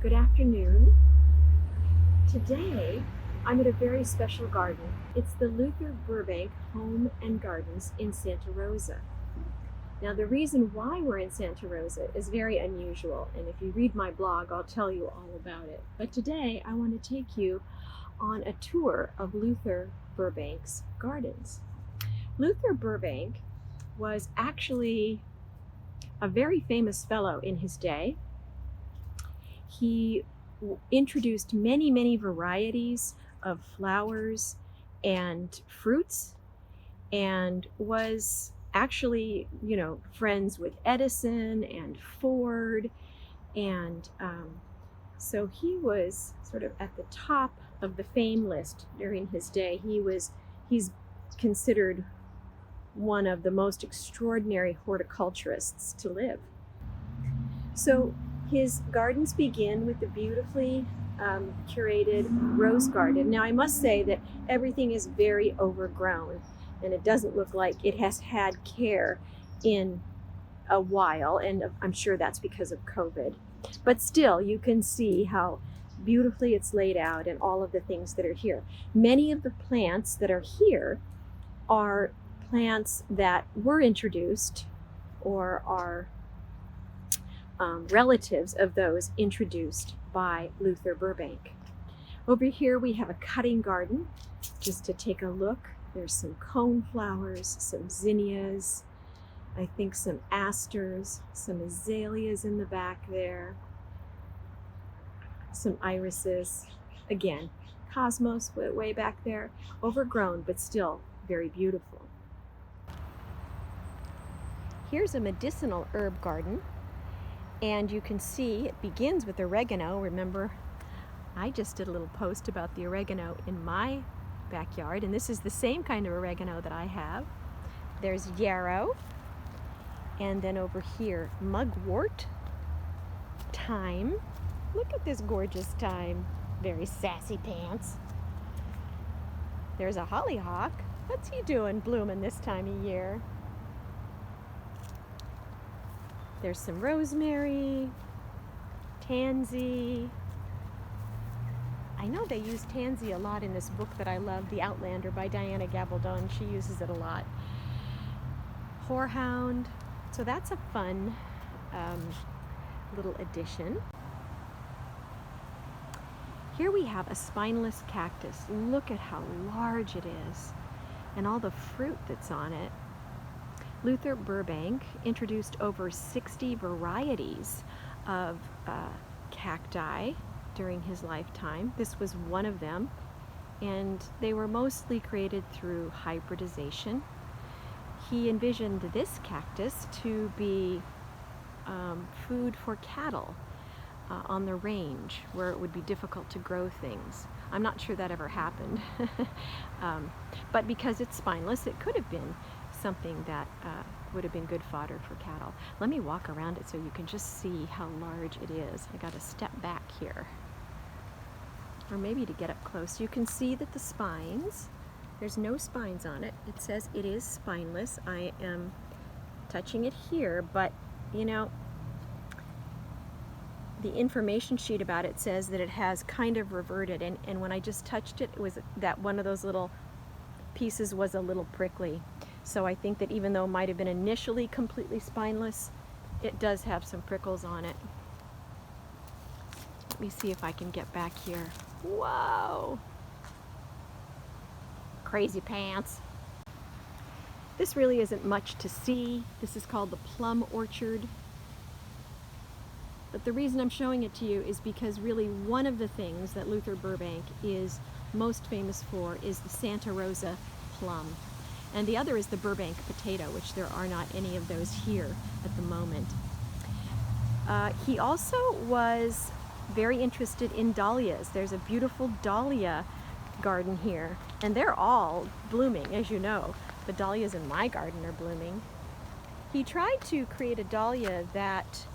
Good afternoon. Today, I'm at a very special garden. It's the Luther Burbank Home and Gardens in Santa Rosa. Now, the reason why we're in Santa Rosa is very unusual, and if you read my blog, I'll tell you all about it. But today, I want to take you on a tour of Luther Burbank's gardens. Luther Burbank was actually a very famous fellow in his day. He introduced many varieties of flowers and fruits, and was actually, friends with Edison and Ford. And so he was sort of at the top of the fame list during his day. He's considered one of the most extraordinary horticulturists to live. So his gardens begin with the beautifully curated rose garden. Now, I must say that everything is very overgrown, and it doesn't look like it has had care in a while, and I'm sure that's because of COVID. But still, you can see how beautifully it's laid out and all of the things that are here. Many of the plants that are here are plants that were introduced or are relatives of those introduced by Luther Burbank. Over here we have a cutting garden, just to take a look. There's some cone flowers, some zinnias, I think some asters, some azaleas in the back there, some irises. Again, cosmos way back there, overgrown but still very beautiful. Here's a medicinal herb garden. And you can see it begins with oregano. Remember, I just did a little post about the oregano in my backyard, and this is the same kind of oregano that I have. There's yarrow, and then over here, mugwort, thyme. Look at this gorgeous thyme. Very sassy pants. There's a hollyhock. What's he doing blooming this time of year? There's some rosemary, tansy. I know they use tansy a lot in this book that I love, The Outlander by Diana Gabaldon. She uses it a lot. Horehound. So that's a fun little addition. Here we have a spineless cactus. Look at how large it is and all the fruit that's on it. Luther Burbank introduced over 60 varieties of cacti during his lifetime. This was one of them, and they were mostly created through hybridization. He envisioned this cactus to be food for cattle on the range, where it would be difficult to grow things. I'm not sure that ever happened, but because it's spineless, it could have been something that would have been good fodder for cattle. Let me walk around it so you can just see how large it is. I got to step back here, or maybe to get up close. You can see that the spines, there's no spines on it. It says it is spineless. I am touching it here, but the information sheet about it says that it has kind of reverted, and when I just touched it, it was that one of those little pieces was a little prickly. So I think that even though it might have been initially completely spineless, it does have some prickles on it. Let me see if I can get back here. Whoa! Crazy pants. This really isn't much to see. This is called the plum orchard. But the reason I'm showing it to you is because really one of the things that Luther Burbank is most famous for is the Santa Rosa plum. And the other is the Burbank potato, which there are not any of those here at the moment. He also was very interested in dahlias. There's a beautiful dahlia garden here, and they're all blooming, as you know. The dahlias in my garden are blooming. He tried to create a dahlia that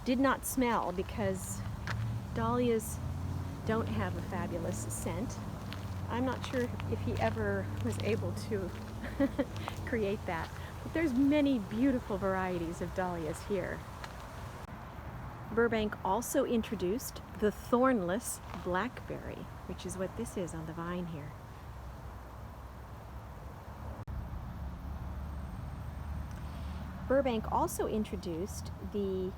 did not smell, because dahlias don't have a fabulous scent. I'm not sure if he ever was able to create that. But there's many beautiful varieties of dahlias here. Burbank also introduced the thornless blackberry, which is what this is on the vine here. Burbank also introduced the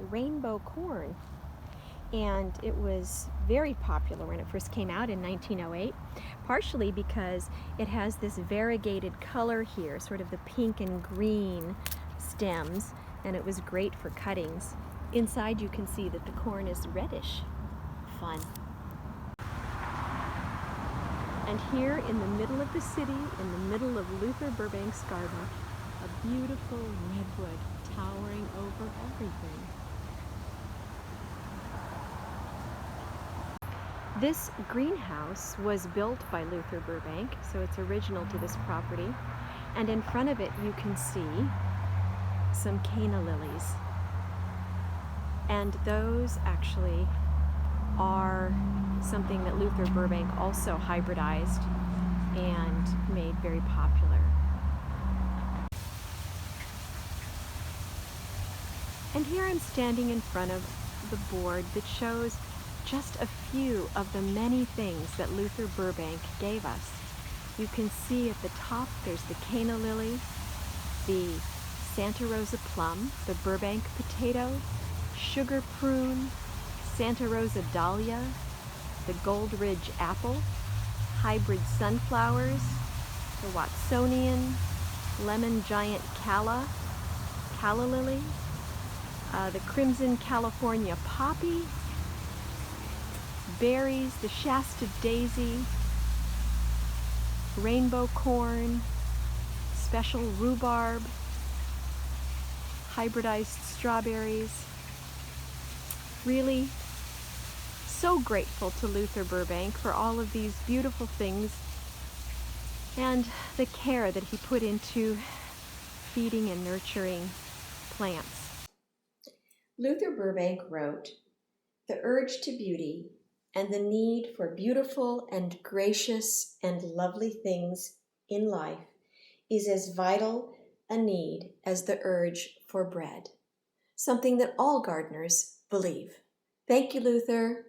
rainbow corn, and it was very popular when it first came out in 1908, partially because it has this variegated color here, sort of the pink and green stems, and it was great for cuttings. Inside you can see that the corn is reddish. Fun. And here in the middle of the city, in the middle of Luther Burbank's garden, a beautiful redwood towering over everything. This greenhouse was built by Luther Burbank, so it's original to this property. And in front of it you can see some canna lilies. And those actually are something that Luther Burbank also hybridized and made very popular. And here I'm standing in front of the board that shows just a few of the many things that Luther Burbank gave us. You can see at the top there's the canna lily, the Santa Rosa plum, the Burbank potato, sugar prune, Santa Rosa dahlia, the Gold Ridge apple, hybrid sunflowers, the Watsonian, lemon giant calla lily, the crimson California poppy, berries, the Shasta daisy, rainbow corn, special rhubarb, hybridized strawberries. Really so grateful to Luther Burbank for all of these beautiful things and the care that he put into feeding and nurturing plants. Luther Burbank wrote, "The urge to beauty and the need for beautiful and gracious and lovely things in life is as vital a need as the urge for bread, something that all gardeners believe." Thank you, Luther.